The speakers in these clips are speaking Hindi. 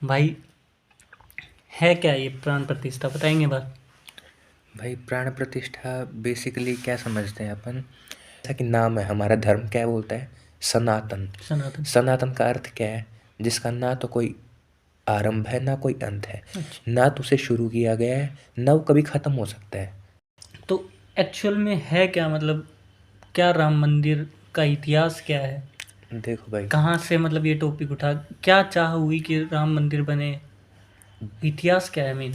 भाई, है क्या ये प्राण प्रतिष्ठा, बताएंगे बात। भाई प्राण प्रतिष्ठा बेसिकली क्या समझते हैं अपन। जैसा कि नाम है, हमारा धर्म क्या बोलता है? सनातन। सनातन। सनातन का अर्थ क्या है? जिसका ना तो कोई आरंभ है ना कोई अंत है, अच्छा, ना तो उसे शुरू किया गया है ना वो कभी खत्म हो सकता है। तो एक्चुअल में है क्या, मतलब क्या राम मंदिर का इतिहास क्या है? देखो भाई, कहाँ से मतलब ये टॉपिक उठा, क्या चाह हुई कि राम मंदिर बने? इतिहास क्या है मेन?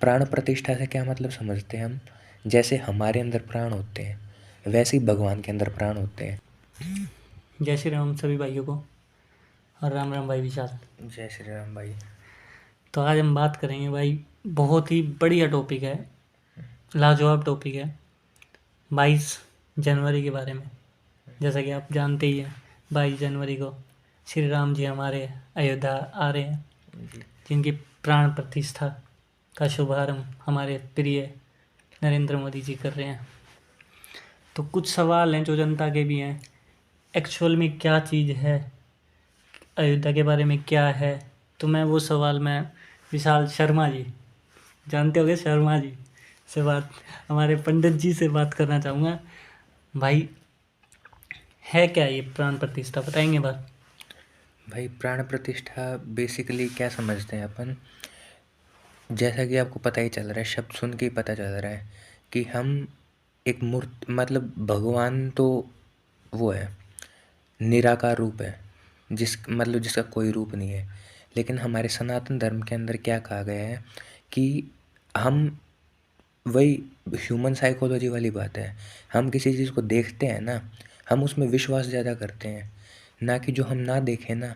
प्राण प्रतिष्ठा से क्या मतलब समझते हैं हम? जैसे हमारे अंदर प्राण होते हैं वैसे ही भगवान के अंदर प्राण होते हैं। जय श्री राम सभी भाइयों को, और राम राम भाई विशाल। जय श्री राम भाई। तो आज हम बात करेंगे भाई, बहुत ही बढ़िया टॉपिक है, लाजवाब टॉपिक है, 22 जनवरी के बारे में। जैसा कि आप जानते ही हैं, 22 जनवरी को श्री राम जी हमारे अयोध्या आ रहे हैं, जी। जिनकी प्राण प्रतिष्ठा का शुभारंभ हमारे प्रिय नरेंद्र मोदी जी कर रहे हैं। तो कुछ सवाल हैं जो जनता के भी हैं, एक्चुअल में क्या चीज़ है, अयोध्या के बारे में क्या है। तो मैं विशाल शर्मा जी, जानते होंगे शर्मा जी से बात, हमारे पंडित जी से बात करना चाहूँगा। भाई, है क्या ये प्राण प्रतिष्ठा, बताएंगे बात। भाई प्राण प्रतिष्ठा बेसिकली क्या समझते हैं अपन। जैसा कि आपको पता ही चल रहा है, शब्द सुन के ही पता चल रहा है कि हम एक मूर्त मतलब भगवान तो वो है, निराकार रूप है, जिसका कोई रूप नहीं है। लेकिन हमारे सनातन धर्म के अंदर क्या कहा गया है कि हम वही ह्यूमन साइकोलॉजी वाली बात है। हम किसी चीज़ को देखते हैं ना, हम उसमें विश्वास ज़्यादा करते हैं, ना कि जो हम ना देखें ना।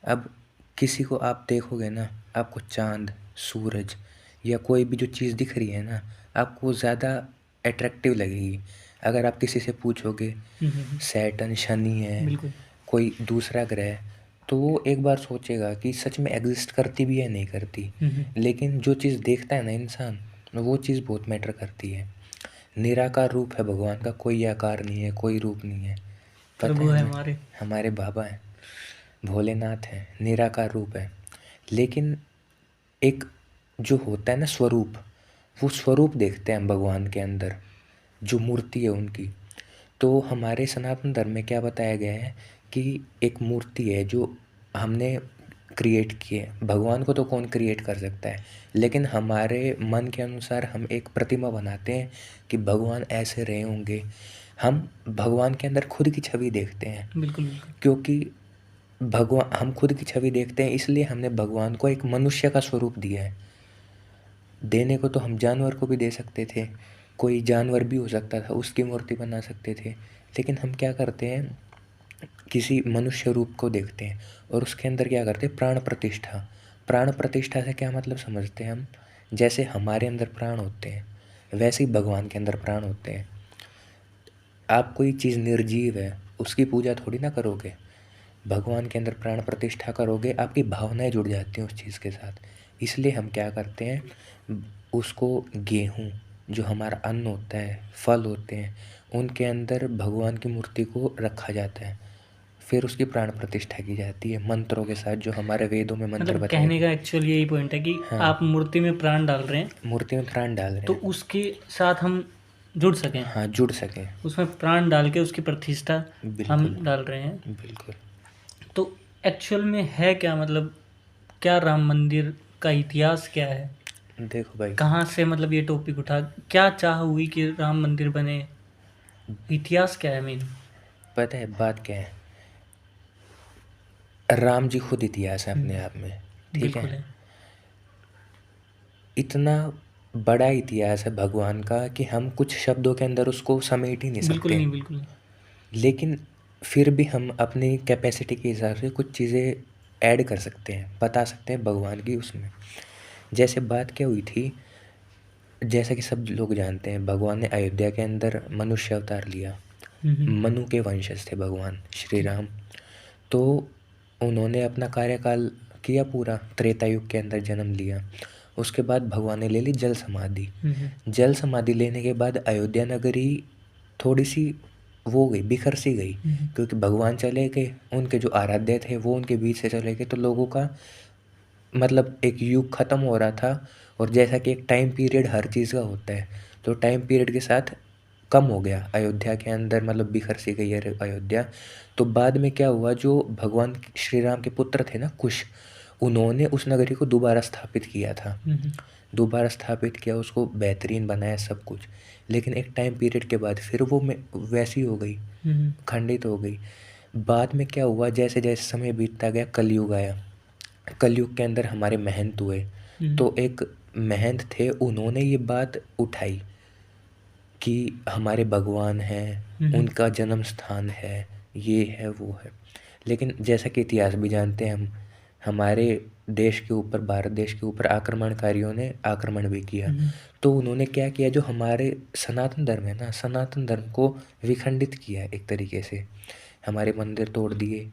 अब किसी को आप देखोगे ना, आपको चाँद, सूरज या कोई भी जो चीज़ दिख रही है ना, आपको वो ज़्यादा अट्रैक्टिव लगेगी। अगर आप किसी से पूछोगे सैटर्न, शनि है, बिल्कुल। कोई दूसरा ग्रह है, तो वो एक बार सोचेगा कि सच में एग्ज़िस्ट करती भी है, नहीं करती। लेकिन जो चीज़ देखता है ना इंसान, वो चीज़ बहुत मैटर करती है। निराकार रूप है भगवान का, कोई आकार नहीं है, कोई रूप नहीं है। पता प्रभु है है हमें, हमारे। हमारे बाबा हैं, भोलेनाथ हैं, निराकार रूप है। लेकिन एक जो होता है ना स्वरूप, वो स्वरूप देखते हैं हम भगवान के अंदर, जो मूर्ति है उनकी। तो हमारे सनातन धर्म में क्या बताया गया है कि एक मूर्ति है जो हमने क्रिएट की है। भगवान को तो कौन क्रिएट कर सकता है, लेकिन हमारे मन के अनुसार हम एक प्रतिमा बनाते हैं कि भगवान ऐसे रहे होंगे। हम भगवान के अंदर खुद की छवि देखते हैं, बिल्कुल बिल्कुल। क्योंकि भगवान हम खुद की छवि देखते हैं, इसलिए हमने भगवान को एक मनुष्य का स्वरूप दिया है। देने को तो हम जानवर को भी दे सकते थे, कोई जानवर भी हो सकता था, उसकी मूर्ति बना सकते थे। लेकिन हम क्या करते हैं, किसी मनुष्य रूप को देखते हैं और उसके अंदर क्या करते हैं, प्राण प्रतिष्ठा। प्राण प्रतिष्ठा से क्या मतलब समझते हैं हम? जैसे हमारे अंदर प्राण होते हैं वैसे ही भगवान के अंदर प्राण होते हैं। आप कोई चीज़ निर्जीव है उसकी पूजा थोड़ी ना करोगे, भगवान के अंदर प्राण प्रतिष्ठा करोगे, आपकी भावनाएं जुड़ जाती हैं उस चीज़ के साथ। इसलिए हम क्या करते हैं, उसको गेहूँ, जो हमारा अन्न होता है, फल होते हैं, उनके अंदर भगवान की मूर्ति को रखा जाता है। फिर उसकी प्राण प्रतिष्ठा की जाती है मंत्रों के साथ, जो हमारे वेदों में मंत्र मतलब बताए कहने गए। का एक्चुअल यही पॉइंट है कि हाँ, आप मूर्ति में प्राण डाल रहे हैं, मूर्ति में प्राण डाल रहे तो हैं। उसके साथ हम जुड़ सकें, हाँ, जुड़ सकें। उसमें प्राण डाल के उसकी प्रतिष्ठा हम बिल्कुल, डाल रहे हैं। बिल्कुल। तो एक्चुअल में है क्या, मतलब क्या राम मंदिर का इतिहास क्या है? देखो भाई, कहाँ से मतलब ये टॉपिक उठा, क्या चाह हुई कि राम मंदिर बने? इतिहास क्या है मेन? पता है बात क्या है, राम जी खुद इतिहास है अपने आप में। ठीक है, बिल्कुल है। इतना बड़ा इतिहास है भगवान का कि हम कुछ शब्दों के अंदर उसको समेट ही नहीं बिल्कुल सकते। नहीं, बिल्कुल नहीं। लेकिन फिर भी हम अपनी कैपेसिटी के हिसाब से कुछ चीज़ें ऐड कर सकते हैं, बता सकते हैं भगवान की उसमें। जैसे बात क्या हुई थी, जैसा कि सब लोग जानते हैं, भगवान ने अयोध्या के अंदर मनुष्य अवतार लिया। मनु के वंशज थे भगवान श्री ठीक। राम। तो उन्होंने अपना कार्यकाल किया पूरा, त्रेता युग के अंदर जन्म लिया। उसके बाद भगवान ने ले ली जल समाधि। जल समाधि लेने के बाद अयोध्या नगरी थोड़ी सी वो हो गई, बिखर सी गई, क्योंकि भगवान चले गए, उनके जो आराध्य थे वो उनके बीच से चले गए, तो लोगों का मतलब एक युग ख़त्म हो रहा था, और जैसा कि एक टाइम पीरियड हर चीज़ का होता है, तो टाइम पीरियड के साथ कम हो गया अयोध्या के अंदर, मतलब बिखर सी गई है अयोध्या। तो बाद में क्या हुआ, जो भगवान श्री राम के पुत्र थे ना कुश, उन्होंने उस नगरी को दोबारा स्थापित किया था। दोबारा स्थापित किया, उसको बेहतरीन बनाया सब कुछ। लेकिन एक टाइम पीरियड के बाद फिर वो वैसी हो गई, खंडित हो गई। बाद में क्या हुआ, जैसे जैसे समय बीतता गया कलयुग आया। कलयुग के अंदर हमारे महंत हुए। तो एक महंत थे, उन्होंने ये बात उठाई कि हमारे भगवान हैं, उनका जन्म स्थान है, ये है वो है। लेकिन जैसा कि इतिहास भी जानते हैं हम, हमारे देश के ऊपर, भारत देश के ऊपर आक्रमणकारियों ने आक्रमण भी किया। तो उन्होंने क्या किया, जो हमारे सनातन धर्म है ना, सनातन धर्म को विखंडित किया एक तरीके से। हमारे मंदिर तोड़ दिए,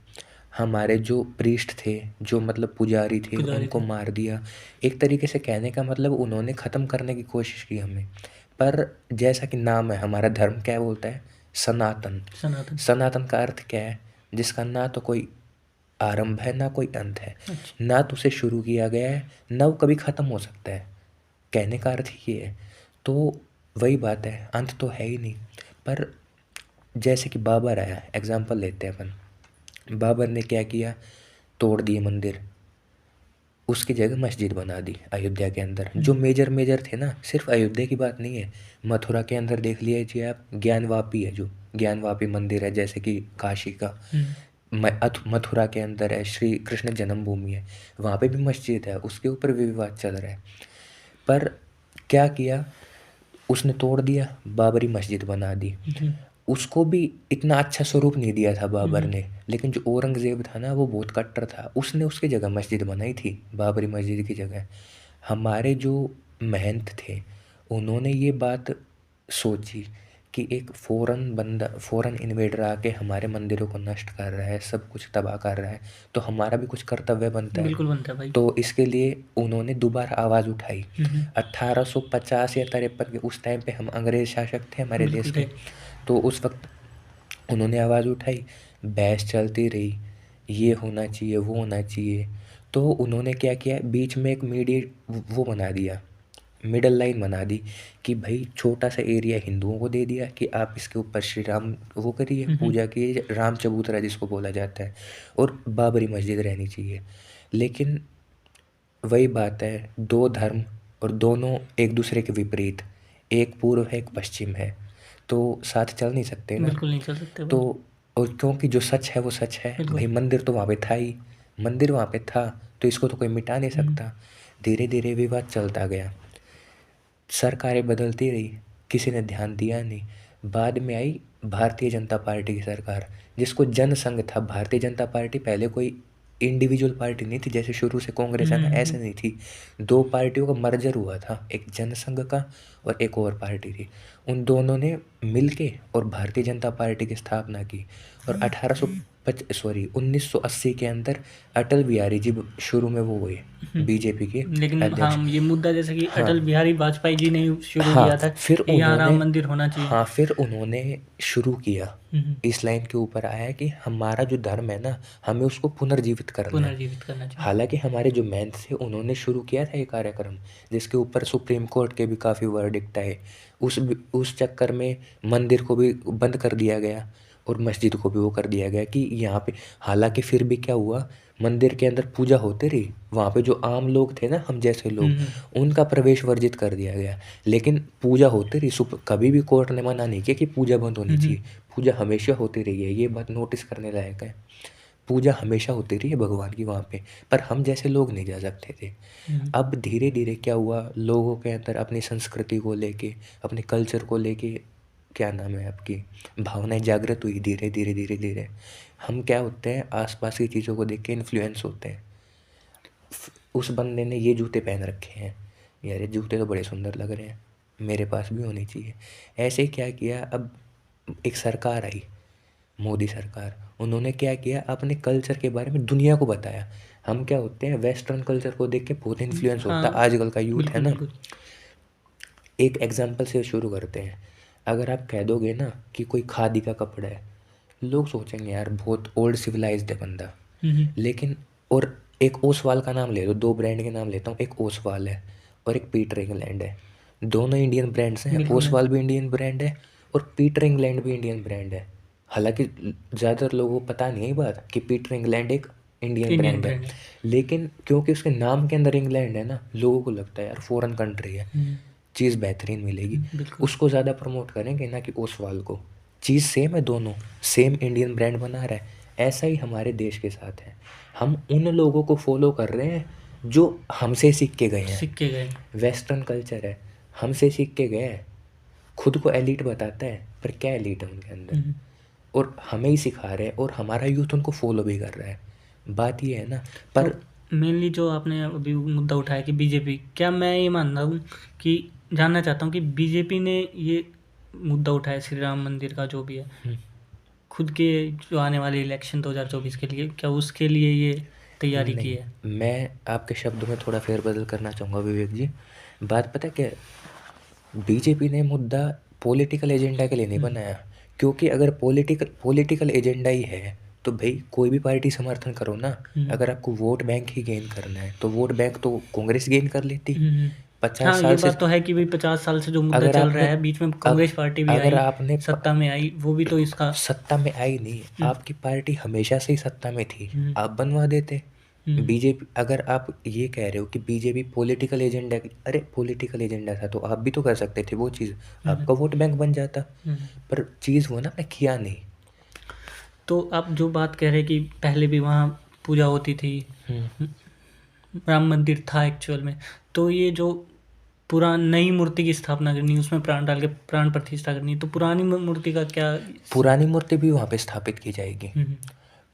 हमारे जो प्रीस्ट थे, जो मतलब पुजारी थे, उनको मार दिया। एक तरीके से कहने का मतलब उन्होंने ख़त्म करने की कोशिश की हमें। पर जैसा कि नाम है, हमारा धर्म क्या बोलता है, सनातन। सनातन का अर्थ क्या है, जिसका ना तो कोई आरंभ है ना कोई अंत है। ना तो उसे शुरू किया गया है, ना वो कभी ख़त्म हो सकता है। कहने का अर्थ ये है। तो वही बात है, अंत तो है ही नहीं। पर जैसे कि बाबर आया, एग्जाम्पल लेते हैं अपन। बाबर ने क्या किया, तोड़ दिए मंदिर, उसकी जगह मस्जिद बना दी अयोध्या के अंदर। जो मेजर मेजर थे ना, सिर्फ अयोध्या की बात नहीं है, मथुरा के अंदर देख लीजिए आप, ज्ञानवापी है, जो ज्ञानवापी मंदिर है, जैसे कि काशी का। मथुरा के अंदर है, श्री कृष्ण जन्मभूमि है, वहाँ पे भी मस्जिद है, उसके ऊपर भी विवाद चल रहा है। पर क्या किया उसने, तोड़ दिया, बाबरी मस्जिद बना दी। उसको भी इतना अच्छा स्वरूप नहीं दिया था बाबर ने। लेकिन जो औरंगज़ेब था ना, वो बहुत कट्टर था, उसने उसकी जगह मस्जिद बनाई थी, बाबरी मस्जिद की जगह। हमारे जो महंत थे, उन्होंने ये बात सोची कि एक फ़ॉरेन इन्वेडर आके हमारे मंदिरों को नष्ट कर रहा है, सब कुछ तबाह कर रहा है, तो हमारा भी कुछ कर्तव्य बनता है। बिल्कुल बनता है भाई। तो इसके लिए उन्होंने दोबारा आवाज़ उठाई। 1850 या 53 के उस टाइम पे हम अंग्रेज शासक थे हमारे देश के। तो उस वक्त उन्होंने आवाज़ उठाई, बहस चलती रही, ये होना चाहिए, वो होना चाहिए। तो उन्होंने क्या किया, बीच में एक वो बना दिया, मिडल लाइन बना दी कि भाई छोटा सा एरिया हिंदुओं को दे दिया कि आप इसके ऊपर श्री राम वो करिए, पूजा कीजिए, राम चबूतरा जिसको बोला जाता है, और बाबरी मस्जिद रहनी चाहिए। लेकिन वही बात है, दो धर्म और दोनों एक दूसरे के विपरीत, एक पूर्व है एक पश्चिम है, तो साथ चल नहीं सकते ना। बिल्कुल नहीं चल सकते भाई। तो और क्योंकि जो सच है वो सच है भाई, मंदिर तो वहाँ पे था ही, मंदिर वहाँ पे था, तो इसको तो कोई मिटा नहीं सकता। धीरे धीरे विवाद चलता गया, सरकारें बदलती रही, किसी ने ध्यान दिया नहीं। बाद में आई भारतीय जनता पार्टी की सरकार, जिसको जनसंघ था। भारतीय जनता पार्टी पहले कोई इंडिविजुअल पार्टी नहीं थी, जैसे शुरू से कांग्रेस है ना, ऐसे नहीं थी। दो पार्टियों का मर्जर हुआ था, एक जनसंघ का और एक और पार्टी थी। उन दोनों ने मिलके और भारतीय जनता पार्टी की स्थापना की। और 1980 के अंदर अटल बिहारी जी शुरू में वो हुए बीजेपी के लेकिन अध्यक्ष। हाँ, ये मुद्दा जैसे कि हाँ, अटल बिहारी वाजपेयी जी ने शुरू हाँ, किया था फिर कि यहाँ राम उन्होंने मंदिर होना चाहिए। हाँ, फिर उन्होंने शुरू किया, इस लाइन के ऊपर आया कि हमारा जो धर्म है ना, हमें उसको पुनर्जीवित करना है। पुनर्जीवित करना चाहिए। हालांकि हमारे जो महंत थे, उन्होंने शुरू किया था ये कार्यक्रम, जिसके ऊपर सुप्रीम कोर्ट के भी काफ़ी वर्डिक्ट आए। उस चक्कर में मंदिर को भी बंद कर दिया गया और मस्जिद को भी वो कर दिया गया कि यहाँ पे। हालांकि फिर भी क्या हुआ, मंदिर के अंदर पूजा होती रही, वहाँ पे जो आम लोग थे ना, हम जैसे लोग, उनका प्रवेश वर्जित कर दिया गया। लेकिन पूजा होती रही, कभी भी कोर्ट ने मना नहीं किया कि पूजा बंद होनी चाहिए। पूजा हमेशा होती रही है, ये बात नोटिस करने लायक है। पूजा हमेशा होती रही है भगवान की वहाँ पे, पर हम जैसे लोग नहीं जा सकते थे। अब धीरे धीरे क्या हुआ, लोगों के अंदर अपनी संस्कृति को लेके, अपने कल्चर को लेके, क्या नाम है आपकी, भावनाएं जागृत हुई धीरे धीरे धीरे धीरे। हम क्या होते हैं, आसपास की चीज़ों को देख के इन्फ्लुएंस होते हैं। उस बंदे ने ये जूते पहन रखे हैं, यार ये जूते तो बड़े सुंदर लग रहे हैं, मेरे पास भी होने चाहिए। ऐसे ही क्या किया, अब एक सरकार आई, मोदी सरकार, उन्होंने क्या किया, अपने कल्चर के बारे में दुनिया को बताया। हम क्या होते हैं, वेस्टर्न कल्चर को देख के बहुत इन्फ्लुएंस होता है आजकल का यूथ है ना। एक एग्जांपल से शुरू करते हैं। अगर आप कह दोगे ना कि कोई खादी का कपड़ा है, लोग सोचेंगे यार बहुत ओल्ड सिविलाइज्ड है बंदा। लेकिन और एक ओसवाल का नाम ले लो, 2 ब्रांड के नाम लेता हूँ, एक ओसवाल है और एक पीटर इंग्लैंड है। दोनों इंडियन ब्रांड्स हैं, बिल्कुल है। ओसवाल भी इंडियन ब्रांड है और पीटर इंग्लैंड भी इंडियन ब्रांड है। हालाँकि ज़्यादातर लोगों को पता नहीं है ये बात कि पीटर इंग्लैंड एक इंडियन इंडियन ब्रांड है। ब्रांड है। लेकिन क्योंकि उसके नाम के अंदर इंग्लैंड है ना, लोगों को लगता है यार फ़ॉरेन कंट्री है, चीज़ बेहतरीन मिलेगी, बिल्कुल। उसको ज़्यादा प्रमोट करेंगे ना कि ओसवाल को। चीज़ सेम है दोनों, सेम इंडियन ब्रांड बना रहा है। ऐसा ही हमारे देश के साथ है। हम उन लोगों को फॉलो कर रहे हैं जो हमसे सीख के गए हैं। सिक्के गए। वेस्टर्न कल्चर है, हमसे सीख के गए हैं। खुद को एलीट बताता है पर क्या एलीट है उनके अंदर, और हमें ही सिखा रहे हैं और हमारा यूथ उनको फॉलो भी कर रहा है। बात ये है ना। तो पर मेनली जो आपने अभी मुद्दा उठाया कि बीजेपी, क्या मैं ये मानता हूँ कि जानना चाहता हूँ कि बीजेपी ने ये मुद्दा उठाया श्री राम मंदिर का जो भी है, खुद के जो आने वाले इलेक्शन 2024 के लिए, क्या उसके लिए ये तैयारी की नहीं, है? मैं आपके शब्दों में थोड़ा फेरबदल करना चाहूँगा विवेक जी। बात पता है क्या है? बीजेपी ने मुद्दा पॉलिटिकल एजेंडा के लिए नहीं बनाया, क्योंकि अगर पॉलिटिकल एजेंडा ही है तो भाई कोई भी पार्टी समर्थन करो ना। अगर आपको वोट बैंक ही गेन करना है तो वोट बैंक तो कांग्रेस गेन कर लेती। हम्म। 50 हाँ, ये साल से बात तो है कि भाई 50 साल से जो मुद्दा अगर चल रहा आपने है, बीच में अग, कांग्रेस पार्टी भी अगर आई, आपने सत्ता में आई, वो भी तो इसका। सत्ता में आई नहीं, आपकी पार्टी हमेशा से ही सत्ता में थी, हम्म। आप बनवा देते। हम्म। बीजेपी, अगर आप ये कह रहे हो कि बीजेपी पॉलिटिकल एजेंडा, अरे पॉलिटिकल एजेंडा था तो आप भी तो कर सकते थे वो चीज़, आपका वोट बैंक बन जाता। पर चीज़ वो ना मैं किया नहीं। तो आप जो बात कह रहे हैं कि पहले भी वहाँ पूजा होती थी, राम मंदिर था एक्चुअल में, तो ये जो नई मूर्ति की स्थापना करनी, उसमें प्राण डाल के प्राण प्रतिष्ठा करनी, तो पुरानी मूर्ति का क्या? पुरानी मूर्ति भी वहाँ पे स्थापित की जाएगी,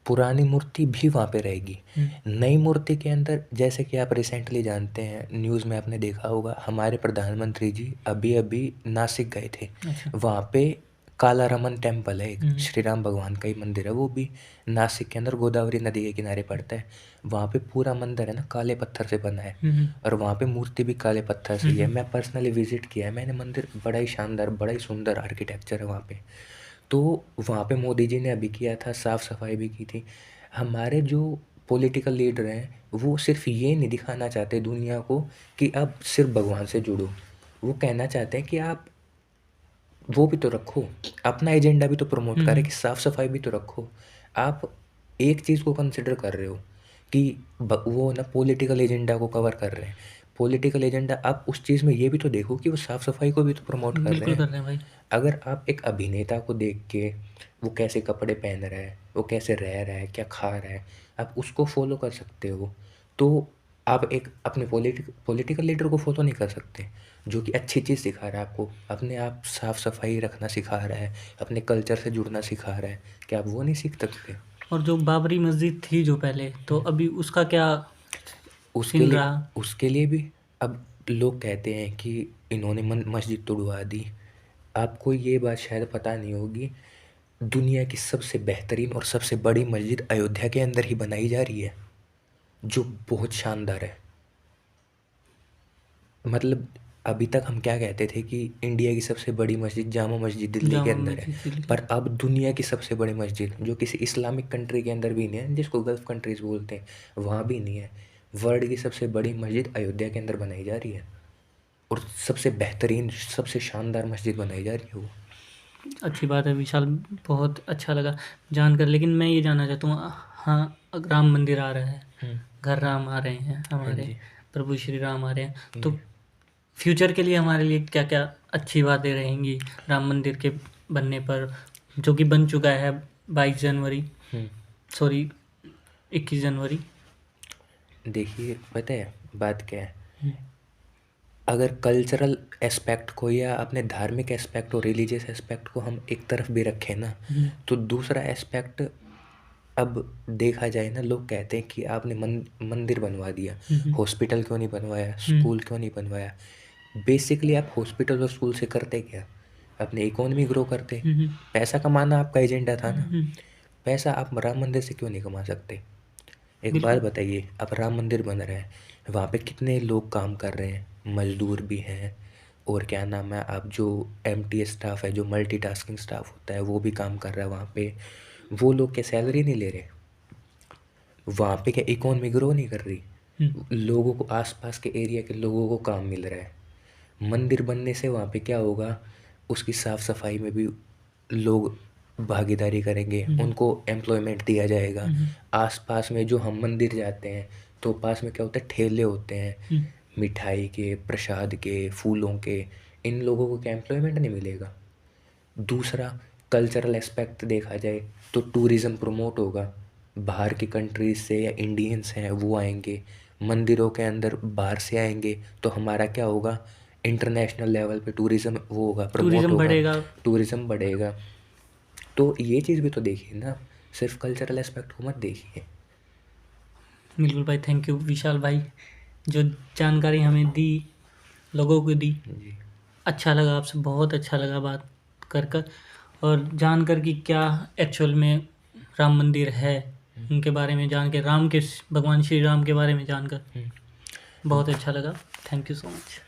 पुरानी मूर्ति भी वहाँ पे रहेगी। नई मूर्ति के अंदर, जैसे कि आप रिसेंटली जानते हैं, न्यूज़ में आपने देखा होगा, हमारे प्रधानमंत्री जी अभी अभी नासिक गए थे। अच्छा। वहाँ पे कालारमन टेम्पल है, एक श्री राम भगवान का ही मंदिर है, वो भी नासिक के अंदर गोदावरी नदी के किनारे पड़ता है। वहाँ पे पूरा मंदिर है ना काले पत्थर से बना है, और वहाँ पे मूर्ति भी काले पत्थर से ही है। मैं पर्सनली विजिट किया है मैंने मंदिर, बड़ा ही शानदार, बड़ा ही सुंदर आर्किटेक्चर है वहाँ पे। तो वहाँ पे मोदी जी ने अभी किया था, साफ़ सफाई भी की थी। हमारे जो पॉलिटिकल लीडर हैं वो सिर्फ ये नहीं दिखाना चाहते दुनिया को कि आप सिर्फ भगवान से जुड़ो, वो कहना चाहते हैं कि आप वो भी तो रखो, अपना एजेंडा भी तो प्रमोट करें, कि साफ़ सफाई भी तो रखो। आप एक चीज़ को कंसिडर कर रहे हो कि वो ना पॉलिटिकल एजेंडा को कवर कर रहे हैं। पॉलिटिकल एजेंडा, आप उस चीज़ में ये भी तो देखो कि वो साफ़ सफाई को भी तो प्रमोट कर रहे बिल्कुल कर हैं। रहे हैं भाई। अगर आप एक अभिनेता को देख के, वो कैसे कपड़े पहन रहा है, वो कैसे रह रहा है, क्या खा रहा है, आप उसको फॉलो कर सकते हो, तो आप एक अपने पॉलिटिकल लीडर को फॉलो नहीं कर सकते जो कि अच्छी चीज़ सिखा रहा है आपको, अपने आप साफ सफाई रखना सिखा रहा है, अपने कल्चर से जुड़ना सिखा रहा है, क्या आप वो नहीं सीख सकते? और जो बाबरी मस्जिद थी जो पहले, तो अभी उसका क्या उसके सीन लिए रहा? उसके लिए भी अब लोग कहते हैं कि इन्होंने मस्जिद तोड़वा दी। आपको ये बात शायद पता नहीं होगी, दुनिया की सबसे बेहतरीन और सबसे बड़ी मस्जिद अयोध्या के अंदर ही बनाई जा रही है, जो बहुत शानदार है। मतलब अभी तक हम क्या कहते थे कि इंडिया की सबसे बड़ी मस्जिद जामा मस्जिद दिल्ली के जामा अंदर है, मस्जिद दिल्ली पर की। अब दुनिया की सबसे बड़ी मस्जिद जो किसी इस्लामिक कंट्री के अंदर भी नहीं है, जिसको गल्फ़ कंट्रीज़ बोलते हैं, वहाँ भी नहीं है, वर्ल्ड की सबसे बड़ी मस्जिद अयोध्या के अंदर बनाई जा रही है, और सबसे बेहतरीन, सबसे शानदार मस्जिद बनाई जा रही है वो। अच्छी बात है विशाल, बहुत अच्छा लगा जानकर। लेकिन मैं ये जानना चाहता हूँ, हाँ, राम मंदिर आ रहा है, घर राम आ रहे हैं हाँ हमारे, जी। प्रभु श्री राम आ रहे हैं, तो जी। फ्यूचर के लिए हमारे लिए क्या क्या अच्छी बातें रहेंगी राम मंदिर के बनने पर, जो कि बन चुका है 22 जनवरी, सॉरी 21 जनवरी। देखिए पता है बात क्या है, अगर कल्चरल एस्पेक्ट को या अपने धार्मिक एस्पेक्ट और रिलीजियस एस्पेक्ट को हम एक तरफ भी रखें ना, तो दूसरा एस्पेक्ट, अब देखा जाए ना, लोग कहते हैं कि आपने मंदिर बनवा दिया, हॉस्पिटल क्यों नहीं बनवाया, स्कूल क्यों नहीं बनवाया। बेसिकली आप हॉस्पिटल और स्कूल से करते क्या? अपनी इकोनॉमी ग्रो करते, पैसा कमाना आपका एजेंडा था ना। पैसा आप राम मंदिर से क्यों नहीं कमा सकते? एक बात बिल्कुल। बताइए, अब राम मंदिर बन रहा है, वहाँ पे कितने लोग काम कर रहे हैं, मजदूर भी हैं, और क्या नाम है, आप जो एमटी स्टाफ है, जो मल्टीटास्किंग स्टाफ होता है, वो भी काम कर रहा है वहाँ पे, वो लोग क्या सैलरी नहीं ले रहे? वहाँ पे क्या इकोनॉमी ग्रो नहीं कर रही? हम्म, लोगों को, आसपास के एरिया के लोगों को काम मिल रहा है। मंदिर बनने से वहाँ पे क्या होगा, उसकी साफ सफाई में भी लोग भागीदारी करेंगे, हम्म, उनको एम्प्लॉयमेंट दिया जाएगा। हम्म, आसपास में जो हम मंदिर जाते हैं तो पास में क्या होता है, ठेले होते हैं हम्म, मिठाई के, प्रसाद के, फूलों के। इन लोगों को क्या एम्प्लॉयमेंट नहीं मिलेगा? दूसरा, कल्चरल एस्पेक्ट देखा जाए तो टूरिज़्म प्रमोट होगा। बाहर की कंट्रीज से या इंडियंस हैं वो आएंगे, मंदिरों के अंदर बाहर से आएंगे, तो हमारा क्या होगा, इंटरनेशनल लेवल पे टूरिज़्म वो होगा, प्रमोट टूरिज्म होगा, बढ़ेगा। टूरिज़्म बढ़ेगा। तो ये चीज़ भी तो देखिए ना, सिर्फ कल्चरल एस्पेक्ट को मत देखिए। बिल्कुल भाई, थैंक यू विशाल भाई, जो जानकारी हमें दी, लोगों को दी। जी। अच्छा लगा, आपसे बहुत अच्छा लगा बात कर कर, और जानकर कि क्या एक्चुअल में राम मंदिर है, उनके बारे में जान के, भगवान श्री राम के बारे में जानकर बहुत अच्छा लगा। Thank you so much.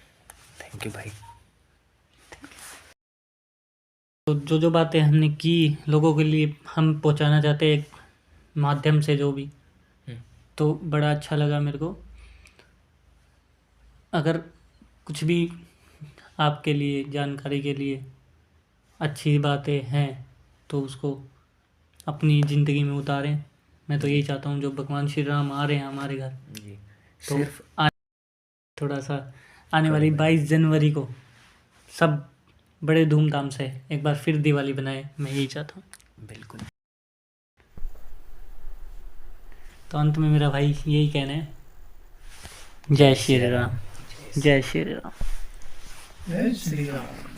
Thank you भाई। तो जो जो बातें हमने की, लोगों के लिए हम पहुंचाना चाहते हैं एक माध्यम से जो भी, तो बड़ा अच्छा लगा मेरे को। अगर कुछ भी आपके लिए, जानकारी के लिए अच्छी बातें हैं तो उसको अपनी ज़िंदगी में उतारें। मैं तो यही चाहता हूँ, जो भगवान श्री राम आ रहे हैं हमारे घर, जी। तो सिर्फ थोड़ा सा आने करो वाली भाई। 22 जनवरी को सब बड़े धूमधाम से एक बार फिर दिवाली बनाए, मैं यही चाहता हूँ। बिल्कुल। तो अंत में मेरा भाई यही कहना है, जय जय श्री श्री राम, राम। जय श्री राम। जय श्री राम।